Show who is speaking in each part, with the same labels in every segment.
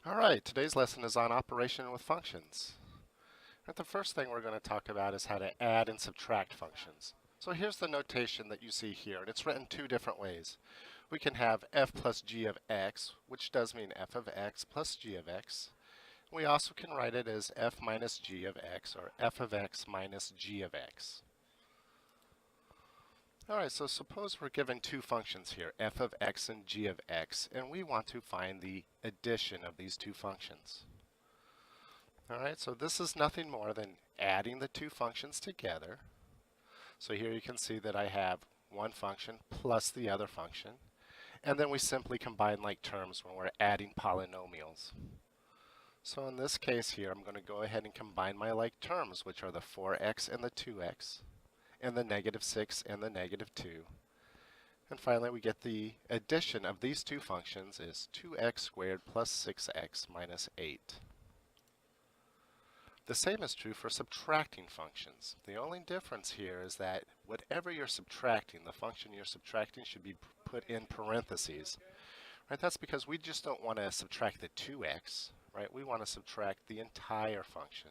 Speaker 1: All right, today's lesson is on operation with functions. The first thing we're going to talk about is how to add and subtract functions. So here's the notation that you see here, and it's written two different ways. We can have f plus g of x, which does mean f of x plus g of x. We also can write it as f minus g of x, or f of x minus g of x. All right, so suppose we're given two functions here, f of x and g of x, and we want to find the addition of these two functions. All right, so this is nothing more than adding the two functions together. So here you can see that I have one function plus the other function, and then we simply combine like terms when we're adding polynomials. So in this case here, I'm going to go ahead and combine my like terms, which are the 4x and the 2x, and the negative 6 and the negative 2. And finally, we get the addition of these two functions is 2x squared plus 6x minus 8. The same is true for subtracting functions. The only difference here is that whatever you're subtracting, the function you're subtracting should be put in parentheses. Right? That's because we just don't want to subtract the 2x, right? We want to subtract the entire function.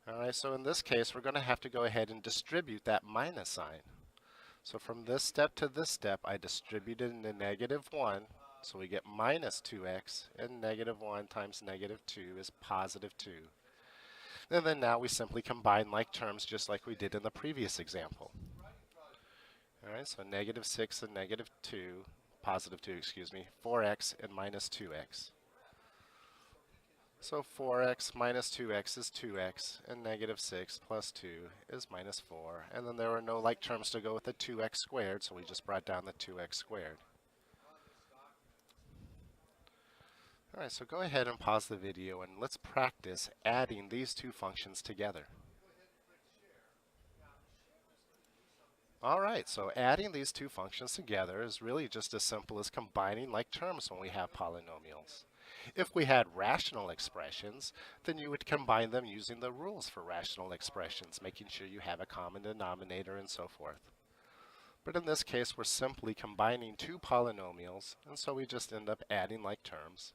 Speaker 1: All right, so in this case, we're going to have to go ahead and distribute that minus sign. So from this step to this step, I distributed into negative 1, so we get minus 2x, and negative 1 times negative 2 is positive 2. And then now we simply combine like terms just like we did in the previous example. All right, so negative 6 and negative 2, positive 2, excuse me, 4x and minus 2x. So 4x minus 2x is 2x, and negative 6 plus 2 is minus 4. And then there are no like terms to go with the 2x squared, so we just brought down the 2x squared. All right, so go ahead and pause the video and let's practice adding these two functions together. All right, so adding these two functions together is really just as simple as combining like terms when we have polynomials. If we had rational expressions, then you would combine them using the rules for rational expressions, making sure you have a common denominator and so forth. But in this case, we're simply combining two polynomials, and so we just end up adding like terms.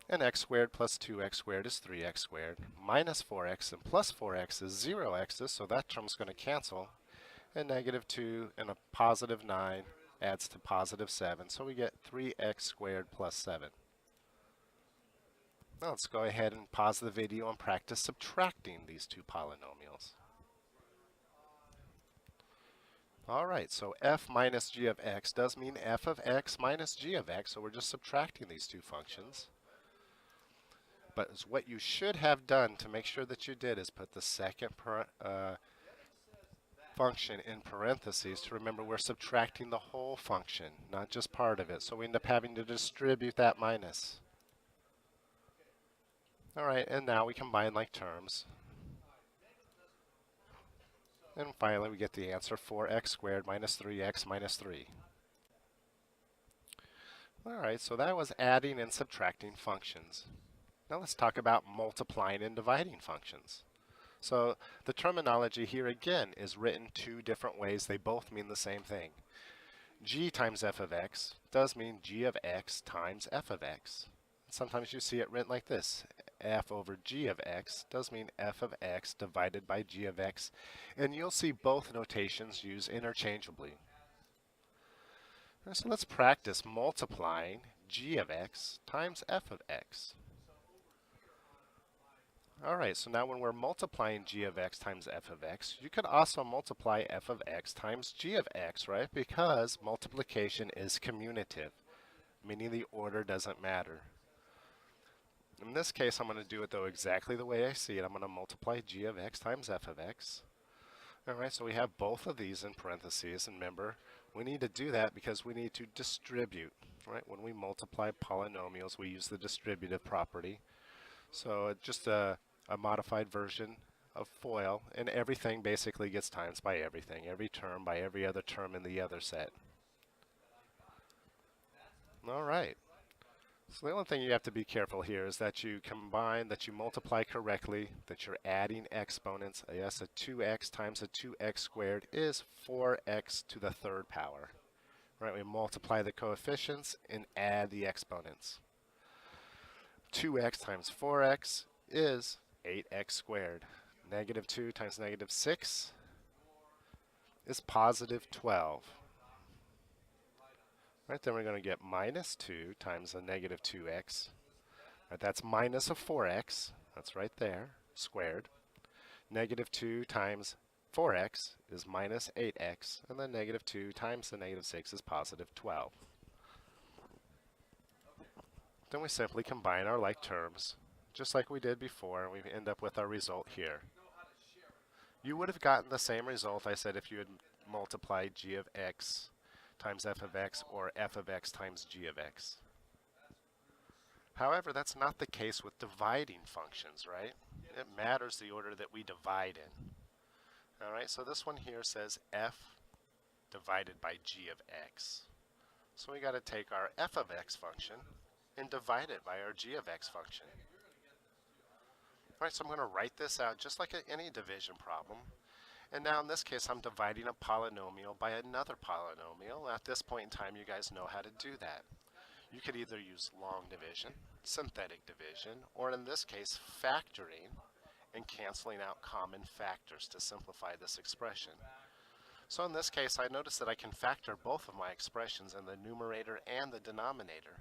Speaker 1: And x squared plus 2x squared is 3x squared. Minus 4x and plus 4x is 0x's, so that term's going to cancel. And negative 2 and a positive 9 adds to positive 7, so we get 3x squared plus 7. Now let's go ahead and pause the video and practice subtracting these two polynomials. All right, so f minus g of x does mean f of x minus g of x, so we're just subtracting these two functions. But what you should have done to make sure that you did is put the second function in parentheses to remember we're subtracting the whole function, not just part of it. So we end up having to distribute that minus. All right, and now we combine like terms. And finally, we get the answer 4x squared minus 3x minus 3. All right, so that was adding and subtracting functions. Now let's talk about multiplying and dividing functions. So the terminology here again is written two different ways. They both mean the same thing. G times f of x does mean g of x times f of x. Sometimes you see it written like this. F over g of x does mean f of x divided by g of x. And you'll see both notations used interchangeably. So let's practice multiplying g of x times f of x. All right, so now when we're multiplying g of x times f of x, you could also multiply f of x times g of x, right? Because multiplication is commutative, meaning the order doesn't matter. In this case, I'm going to do it, though, exactly the way I see it. I'm going to multiply g of x times f of x. All right, so we have both of these in parentheses, and remember, we need to do that because we need to distribute, right? When we multiply polynomials, we use the distributive property. So just a modified version of FOIL, and everything basically gets times by everything, every term by every other term in the other set. All right. So the only thing you have to be careful here is that you combine, that you multiply correctly, that you're adding exponents. Yes, a 2x times a 2x squared is 4x to the third power. Right, we multiply the coefficients and add the exponents. 2x times 4x is 8x squared. Negative 2 times negative 6 is positive 12. Right, then we're going to get minus 2 times a negative 2x. Right, that's minus a 4x. That's right there, squared. Negative 2 times 4x is minus 8x. And then negative 2 times the negative 6 is positive 12. Then we simply combine our like terms, just like we did before, and we end up with our result here. You would have gotten the same result, I said, if you had multiplied g of x times f of x or f of x times g of x. However, that's not the case with dividing functions, right? It matters the order that we divide in. All right, so this one here says f divided by g of x. So we got to take our f of x function and divide it by our g of x function. All right, so I'm going to write this out just like any division problem. And now in this case, I'm dividing a polynomial by another polynomial. At this point in time, you guys know how to do that. You could either use long division, synthetic division, or in this case, factoring and canceling out common factors to simplify this expression. So in this case, I notice that I can factor both of my expressions in the numerator and the denominator.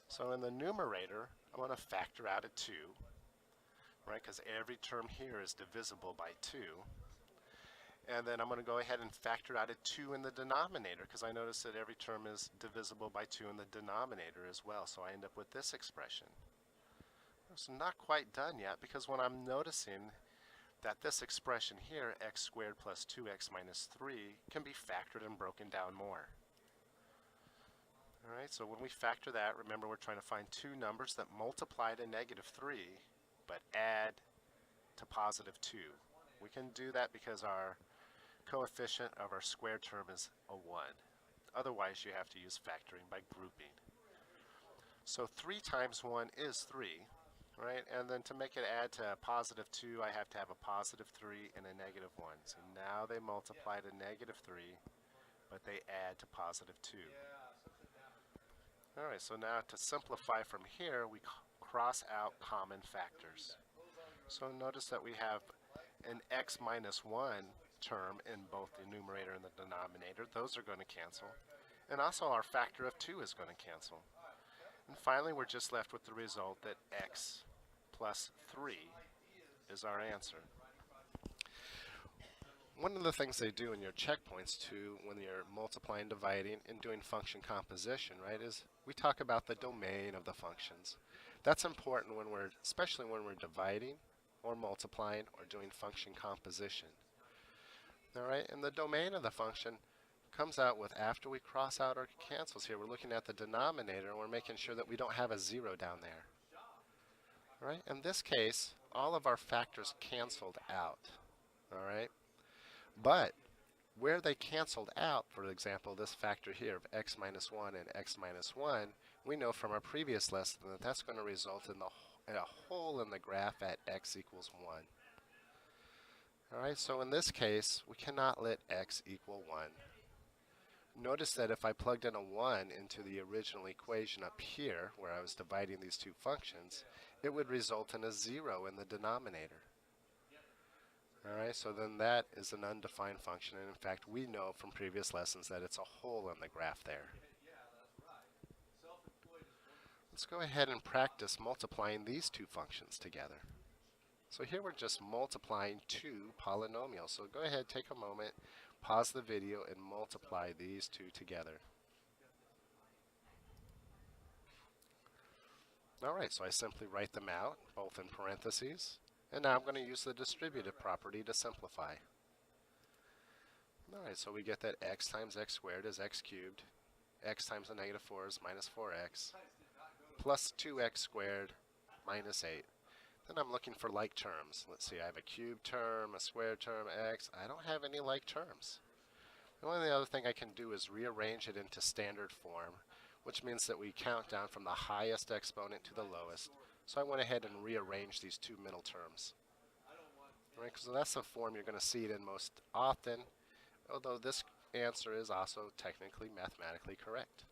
Speaker 1: So in the numerator, I'm going to factor out a 2, right, because every term here is divisible by 2. And then I'm going to go ahead and factor out a 2 in the denominator, because I notice that every term is divisible by 2 in the denominator as well. So I end up with this expression. It's not quite done yet, because when I'm noticing that this expression here, x squared plus 2x minus 3, can be factored and broken down more. All right, so when we factor that, remember we're trying to find two numbers that multiply to negative 3, but add to positive 2. We can do that because our coefficient of our squared term is a 1. Otherwise, you have to use factoring by grouping. So 3 times 1 is 3, right? And then to make it add to a positive 2, I have to have a positive 3 and a negative 1. So now they multiply to negative 3, but they add to positive 2. All right, so now to simplify from here, we cross out common factors. So notice that we have an x minus 1 term in both the numerator and the denominator. Those are going to cancel. And also our factor of 2 is going to cancel. And finally, we're just left with the result that x plus 3 is our answer. One of the things they do in your checkpoints too, when you're multiplying, dividing, and doing function composition, right, is we talk about the domain of the functions. That's important when especially when we're dividing or multiplying or doing function composition. All right, and the domain of the function comes out with, after we cross out our cancels here, we're looking at the denominator and we're making sure that we don't have a 0 down there. All right, in this case, all of our factors canceled out. All right, but where they canceled out, for example, this factor here of x minus 1 and x minus 1, we know from our previous lesson that that's going to result in a hole in the graph at x equals 1. All right, so in this case, we cannot let x equal 1. Notice that if I plugged in a 1 into the original equation up here, where I was dividing these two functions, it would result in a 0 in the denominator. All right, so then that is an undefined function, and in fact, we know from previous lessons that it's a hole in the graph there. Let's go ahead and practice multiplying these two functions together. So here we're just multiplying two polynomials. So go ahead, take a moment, pause the video, and multiply these two together. All right, so I simply write them out, both in parentheses. And now I'm going to use the distributive property to simplify. All right, so we get that x times x squared is x cubed. X times the negative 4 is minus 4x. Plus 2x squared minus 8. Then I'm looking for like terms. Let's see, I have a cubed term, a squared term, x. I don't have any like terms. The only other thing I can do is rearrange it into standard form, which means that we count down from the highest exponent to the lowest. So I went ahead and rearranged these two middle terms. All right, so that's the form you're going to see it in most often, although this answer is also technically mathematically correct.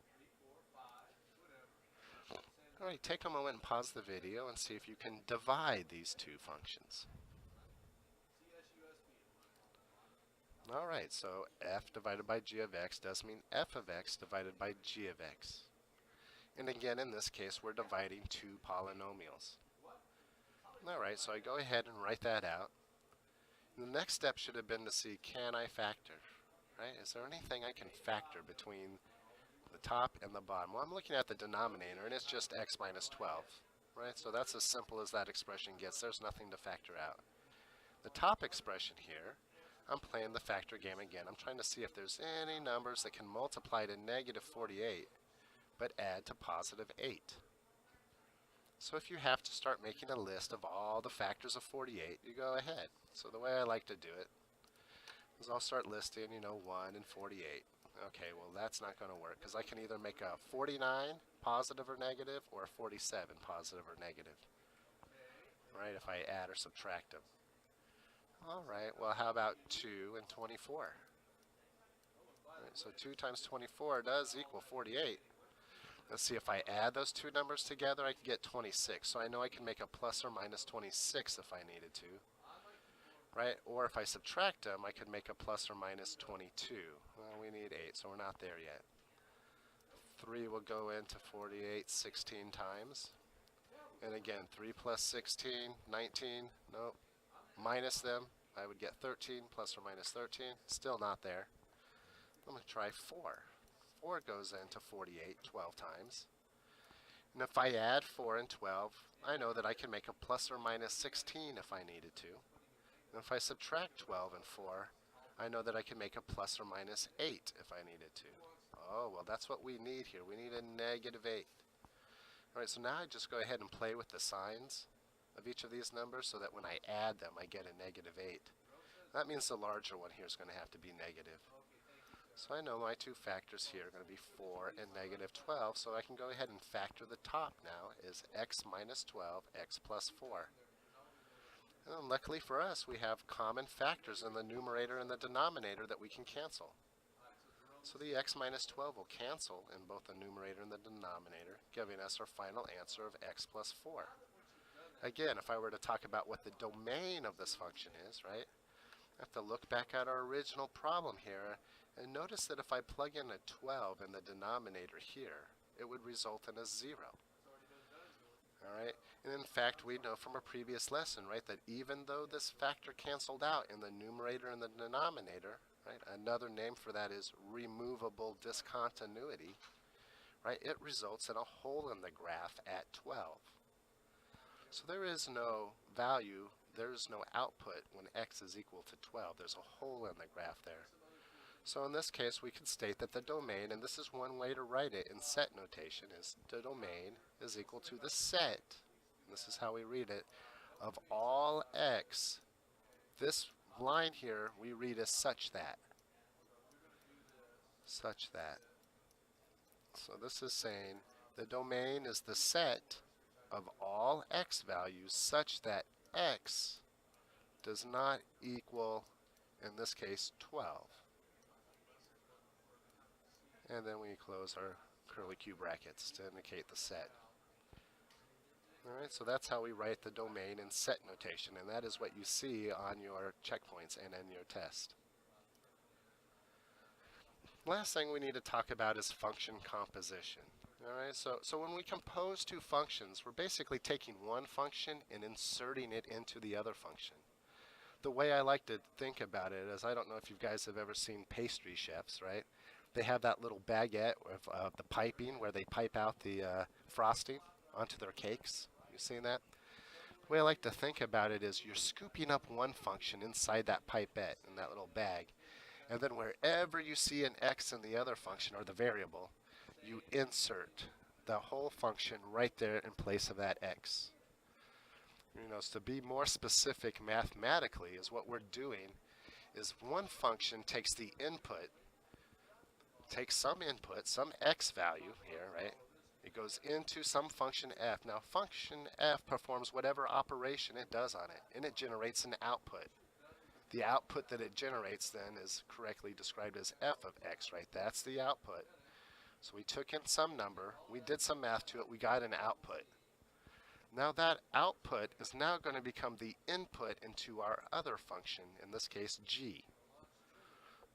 Speaker 1: All right, take a moment and pause the video and see if you can divide these two functions. All right, so f divided by g of x does mean f of x divided by g of x. And again, in this case, we're dividing two polynomials. All right, so I go ahead and write that out. The next step should have been to see, can I factor? Right? Is there anything I can factor between the top and the bottom? Well, I'm looking at the denominator, and it's just x minus 12. Right? So that's as simple as that expression gets. There's nothing to factor out. The top expression here, I'm playing the factor game again. I'm trying to see if there's any numbers that can multiply to negative 48 but add to positive 8. So if you have to start making a list of all the factors of 48, you go ahead. So the way I like to do it is I'll start listing, 1 and 48. Okay, well that's not going to work because I can either make a 49 positive or negative or a 47 positive or negative. Right, if I add or subtract them. All right, well how about 2 and 24? All right, so 2 times 24 does equal 48. Let's see, if I add those two numbers together, I can get 26. So I know I can make a plus or minus 26 if I needed to. Right? Or if I subtract them, I could make a plus or minus 22. Well, we need 8, so we're not there yet. 3 will go into 48 16 times. And again, 3 plus 16, 19. Nope. Minus them, I would get 13, plus or minus 13. Still not there. I'm going to try 4. 4 goes into 48 12 times. And if I add 4 and 12, I know that I can make a plus or minus 16 if I needed to. And if I subtract 12 and 4, I know that I can make a plus or minus 8 if I needed to. Oh, well, that's what we need here. We need a negative 8. All right, so now I just go ahead and play with the signs of each of these numbers so that when I add them, I get a negative 8. That means the larger one here is going to have to be negative. So I know my two factors here are going to be 4 and negative 12, so I can go ahead and factor the top now is x minus 12, x plus 4. And luckily for us, we have common factors in the numerator and the denominator that we can cancel. So the x minus 12 will cancel in both the numerator and the denominator, giving us our final answer of x plus 4. Again, if I were to talk about what the domain of this function is, right, I have to look back at our original problem here and notice that if I plug in a 12 in the denominator here, it would result in a 0. All right, and in fact, we know from a previous lesson, right, that even though this factor canceled out in the numerator and the denominator, right, another name for that is removable discontinuity, right, it results in a hole in the graph at 12. So there is no value, there is no output when x is equal to 12. There's a hole in the graph there. So in this case, we can state that the domain, and this is one way to write it in set notation, is the domain is equal to the set, and this is how we read it, of all x. This line here we read as such that. Such that. So this is saying the domain is the set of all x values such that x does not equal, in this case, 12. And then we close our curly Q brackets to indicate the set. Alright, so that's how we write the domain in set notation, and that is what you see on your checkpoints and in your test. Last thing we need to talk about is function composition. Alright, so when we compose two functions, we're basically taking one function and inserting it into the other function. The way I like to think about it is, I don't know if you guys have ever seen pastry chefs, right? They have that little baguette of the piping where they pipe out the frosting onto their cakes. You seen that? The way I like to think about it is you're scooping up one function inside that pipette in that little bag, and then wherever you see an x in the other function or the variable, you insert the whole function right there in place of that x. So to be more specific mathematically, is what we're doing is one function takes the input, takes some input, some x value here, right? It goes into some function f. Now function f performs whatever operation it does on it, and it generates an output. The output that it generates then is correctly described as f of x, right? That's the output. So we took in some number, we did some math to it, we got an output. Now that output is now going to become the input into our other function, in this case g.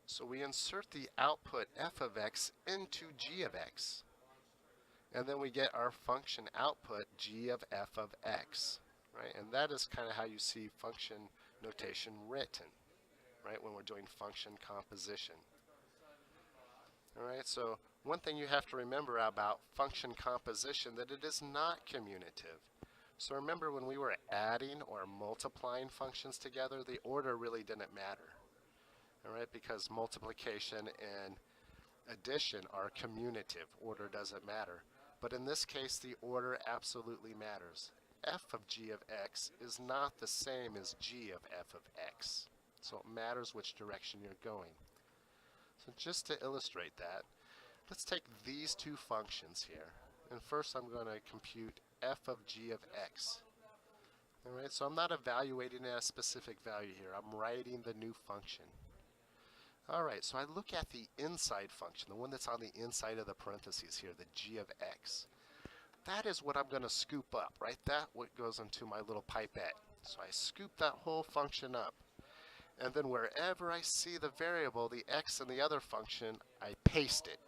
Speaker 1: So we insert the output f of x into g of x. And then we get our function output g of f of x. Right? And that is kind of how you see function notation written, right, when we're doing function composition. All right, so one thing you have to remember about function composition, that it is not commutative. So remember when we were adding or multiplying functions together, the order really didn't matter. All right, because multiplication and addition are commutative. Order doesn't matter. But in this case, the order absolutely matters. F of g of x is not the same as g of f of x. So it matters which direction you're going. So just to illustrate that, let's take these two functions here. And first I'm going to compute f of g of x. All right, so I'm not evaluating a specific value here. I'm writing the new function. All right, so I look at the inside function, the one that's on the inside of the parentheses here, the g of x. That is what I'm going to scoop up, right? That what goes into my little pipette. So I scoop that whole function up. And then wherever I see the variable, the x in the other function, I paste it.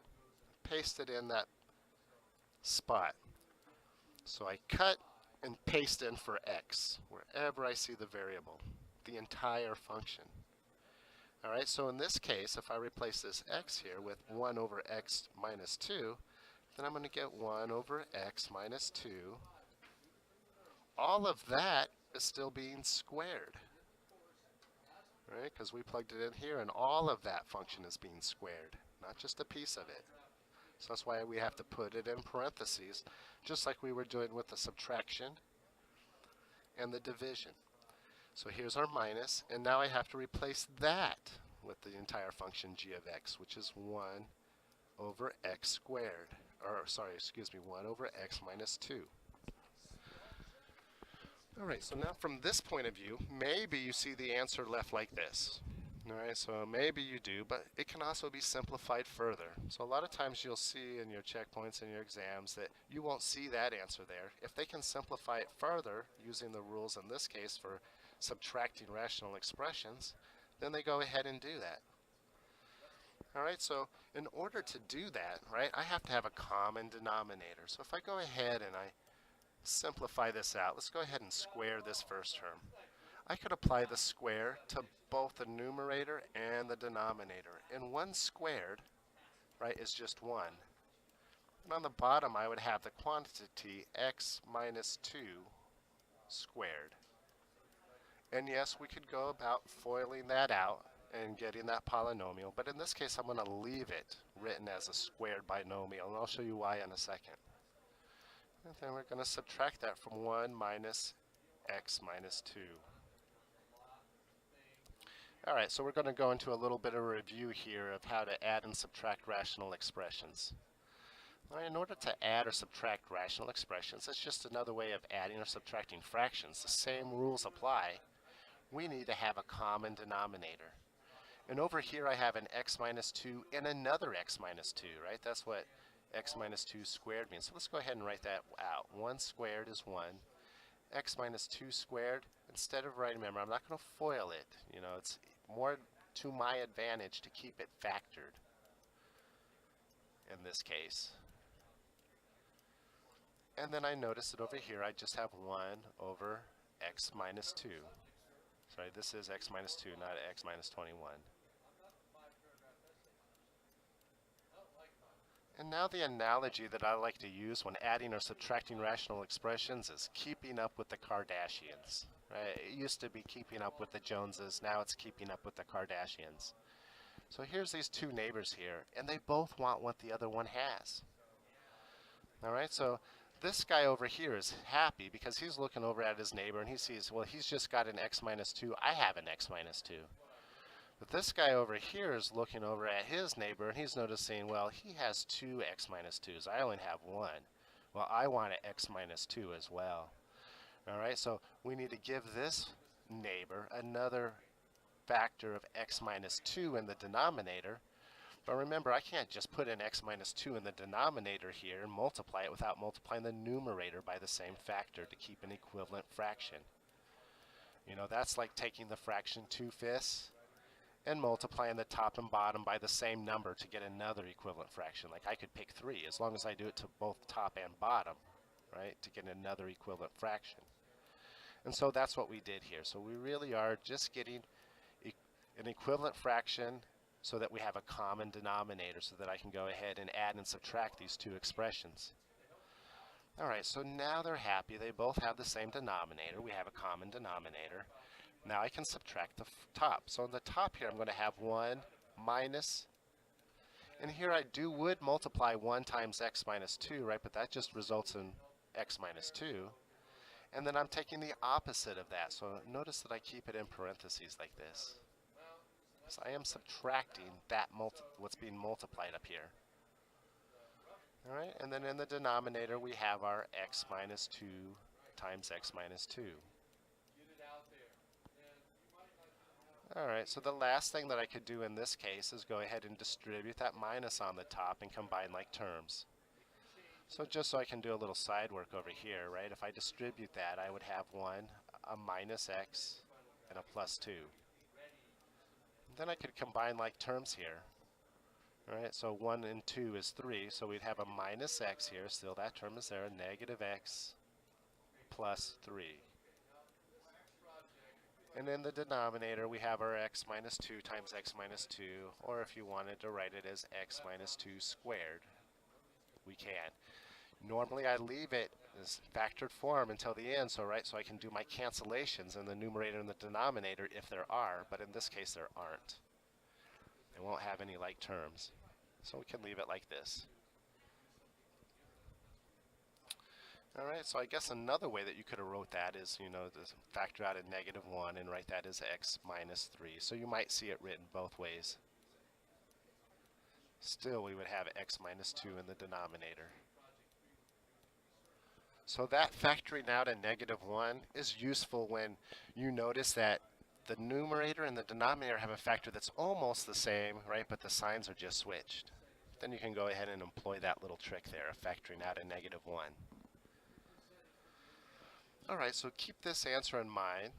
Speaker 1: Paste it in that spot. So I cut and paste in for x, wherever I see the variable, the entire function. All right, so in this case, if I replace this x here with 1 over x minus 2, then I'm going to get 1 over x minus 2. All of that is still being squared, right? Because we plugged it in here, and all of that function is being squared, not just a piece of it. So that's why we have to put it in parentheses, just like we were doing with the subtraction and the division. So here's our minus, and now I have to replace that with the entire function g of x, which is 1 over x squared. Or, sorry, excuse me, 1 over x minus 2. All right, so now from this point of view, maybe you see the answer left like this. All right, so maybe you do, but it can also be simplified further. So a lot of times you'll see in your checkpoints and your exams that you won't see that answer there. If they can simplify it further using the rules in this case for subtracting rational expressions, then they go ahead and do that. All right, so in order to do that, right, I have to have a common denominator. So if I go ahead and I simplify this out, let's go ahead and square this first term. I could apply the square to both the numerator and the denominator. And 1 squared, right, is just 1. And on the bottom, I would have the quantity x minus 2 squared. And yes, we could go about foiling that out and getting that polynomial, but in this case, I'm going to leave it written as a squared binomial, and I'll show you why in a second. And then we're going to subtract that from 1 minus x minus 2. All right, so we're going to go into a little bit of a review here of how to add and subtract rational expressions. All right, in order to add or subtract rational expressions, it's just another way of adding or subtracting fractions. The same rules apply. We need to have a common denominator. And over here I have an x minus 2 and another x minus 2, right? That's what x minus 2 squared means. So let's go ahead and write that out. 1 squared is 1. X minus 2 squared, instead of writing, remember, I'm not going to FOIL it. You know, it's more to my advantage to keep it factored in this case. And then I notice that over here I just have 1 over x minus 2. Sorry, this is x minus 2, not x minus 21. And now the analogy that I like to use when adding or subtracting rational expressions is keeping up with the Kardashians. Right? It used to be keeping up with the Joneses, now it's keeping up with the Kardashians. So here's these two neighbors here, and they both want what the other one has. All right, so this guy over here is happy because he's looking over at his neighbor and he sees, well, he's just got an x minus 2. I have an x minus 2. But this guy over here is looking over at his neighbor and he's noticing, well, he has 2 x minus 2s. I only have 1. Well, I want an x minus 2 as well. All right, so we need to give this neighbor another factor of x minus 2 in the denominator. But remember, I can't just put in x minus 2 in the denominator here and multiply it without multiplying the numerator by the same factor to keep an equivalent fraction. You know, that's like taking the fraction 2/5 and multiplying the top and bottom by the same number to get another equivalent fraction. Like I could pick 3 as long as I do it to both top and bottom, right, to get another equivalent fraction. And so that's what we did here. So we really are just getting an equivalent fraction so that we have a common denominator so that I can go ahead and add and subtract these two expressions. All right, so now they're happy. They both have the same denominator. We have a common denominator. Now I can subtract the top. So on the top here, I'm going to have 1 minus, and here I would multiply 1 times x minus 2, right? But that just results in x minus 2. And then I'm taking the opposite of that. So notice that I keep it in parentheses like this. So I am subtracting that what's being multiplied up here. All right, and then in the denominator we have our x minus 2 times x minus 2. All right, so the last thing that I could do in this case is go ahead and distribute that minus on the top and combine like terms. So just so I can do a little side work over here, right? If I distribute that, I would have a minus x, and a plus 2. Then I could combine like terms here. All right, so 1 and 2 is 3, so we'd have a minus x here. Still that term is there, negative x plus 3. And in the denominator, we have our x minus 2 times x minus 2, or if you wanted to write it as x minus 2 squared, we can. Normally I leave it as factored form until the end, so I can do my cancellations in the numerator and the denominator if there are, but in this case there aren't. It won't have any like terms. So we can leave it like this. All right, so I guess another way that you could have wrote that is, you know, to factor out a negative 1 and write that as x minus 3. So you might see it written both ways. Still, we would have x minus 2 in the denominator. So that factoring out a negative 1 is useful when you notice that the numerator and the denominator have a factor that's almost the same, right, but the signs are just switched. Then you can go ahead and employ that little trick there of factoring out a negative 1. All right, so keep this answer in mind,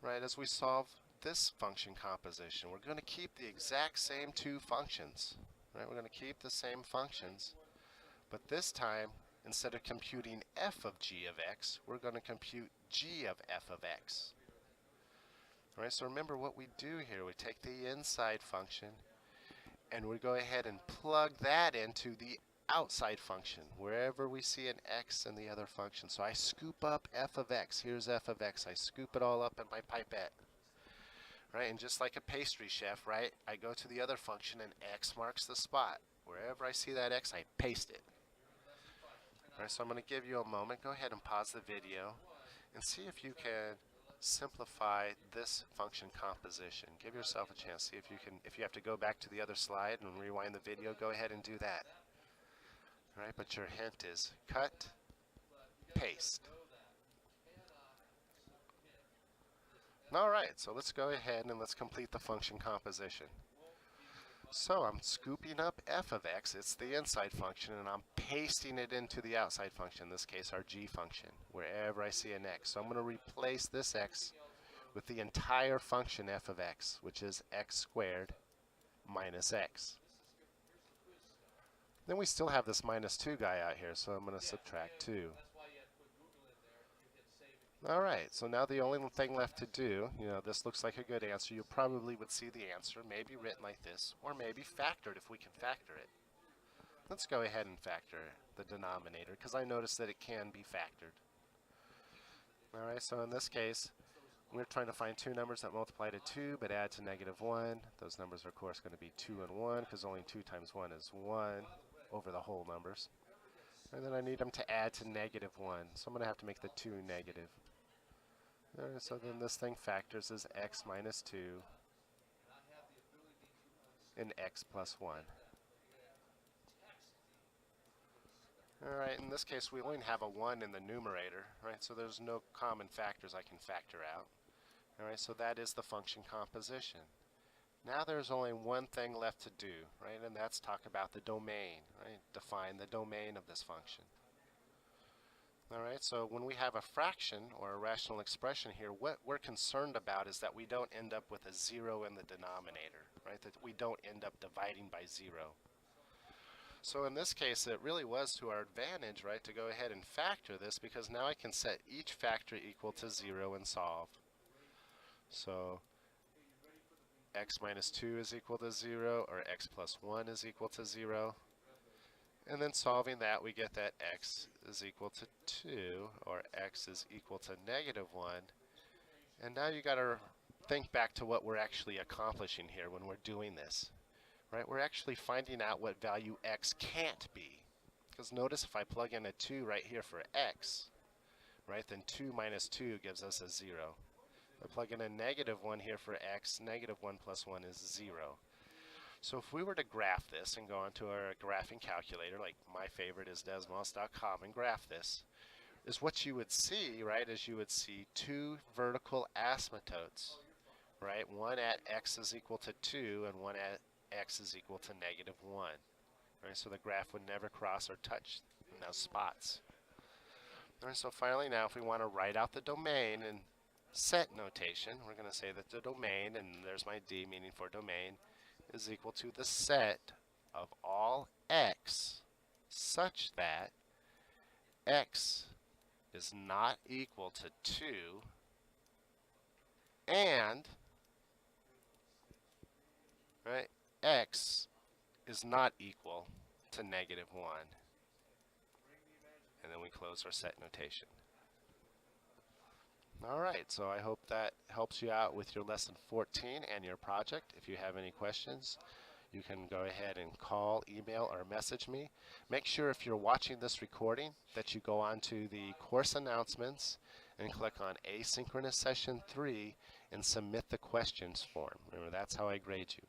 Speaker 1: right, as we solve this function composition. We're going to keep the exact same two functions, right? We're going to keep the same functions, but this time, instead of computing f of g of x, we're going to compute g of f of x. All right, so remember what we do here. We take the inside function, and we go ahead and plug that into the outside function, wherever we see an x in the other function. So I scoop up f of x. Here's f of x. I scoop it all up in my pipette. Right, and just like a pastry chef, right, I go to the other function and x marks the spot. Wherever I see that x, I paste it. All right, so I'm going to give you a moment. Go ahead and pause the video and see if you can simplify this function composition. Give yourself a chance. See if you can. If you have to go back to the other slide and rewind the video, go ahead and do that. All right, but your hint is cut, paste. All right, so let's go ahead and let's complete the function composition. So I'm scooping up f of x, it's the inside function, and I'm pasting it into the outside function, in this case our g function, wherever I see an x. So I'm going to replace this x with the entire function f of x, which is x squared minus x. Then we still have this minus 2 guy out here, so I'm going to subtract 2. All right, so now the only thing left to do, you know, this looks like a good answer. You probably would see the answer, maybe written like this, or maybe factored if we can factor it. Let's go ahead and factor the denominator, because I noticed that it can be factored. All right, so in this case, we're trying to find two numbers that multiply to 2 but add to negative 1. Those numbers are, of course, going to be 2 and 1, because only 2 times 1 is 1 over the whole numbers. And then I need them to add to negative 1, so I'm going to have to make the 2 negative. All right, so then this thing factors as x minus 2 and x plus 1. All right, in this case, we only have a 1 in the numerator, right? So there's no common factors I can factor out. All right, so that is the function composition. Now there's only one thing left to do, right? And that's talk about the domain, right? Define the domain of this function. All right, so when we have a fraction or a rational expression here, what we're concerned about is that we don't end up with a 0 in the denominator, right? That we don't end up dividing by 0. So in this case, it really was to our advantage, right, to go ahead and factor this, because now I can set each factor equal to 0 and solve. So x minus 2 is equal to 0, or x plus 1 is equal to 0. And then solving that, we get that x is equal to 2, or x is equal to negative 1. And now you got to think back to what we're actually accomplishing here when we're doing this. Right? We're actually finding out what value x can't be. Because notice if I plug in a 2 right here for x, right, then 2 minus 2 gives us a 0. If I plug in a negative 1 here for x, negative 1 plus 1 is 0. So if we were to graph this and go onto our graphing calculator, like my favorite is desmos.com, and graph this, is what you would see, right, is you would see two vertical asymptotes, right? One at x is equal to 2 and one at x is equal to negative 1. Right, so the graph would never cross or touch in those spots. All right, so finally now if we want to write out the domain in set notation, we're going to say that the domain, and there's my D meaning for domain, is equal to the set of all x such that x is not equal to 2 and right, x is not equal to negative 1. And then we close our set notation. Alright, so I hope that helps you out with your lesson 14 and your project. If you have any questions, you can go ahead and call, email, or message me. Make sure if you're watching this recording that you go on to the course announcements and click on Asynchronous Session 3 and submit the questions form. Remember, that's how I grade you.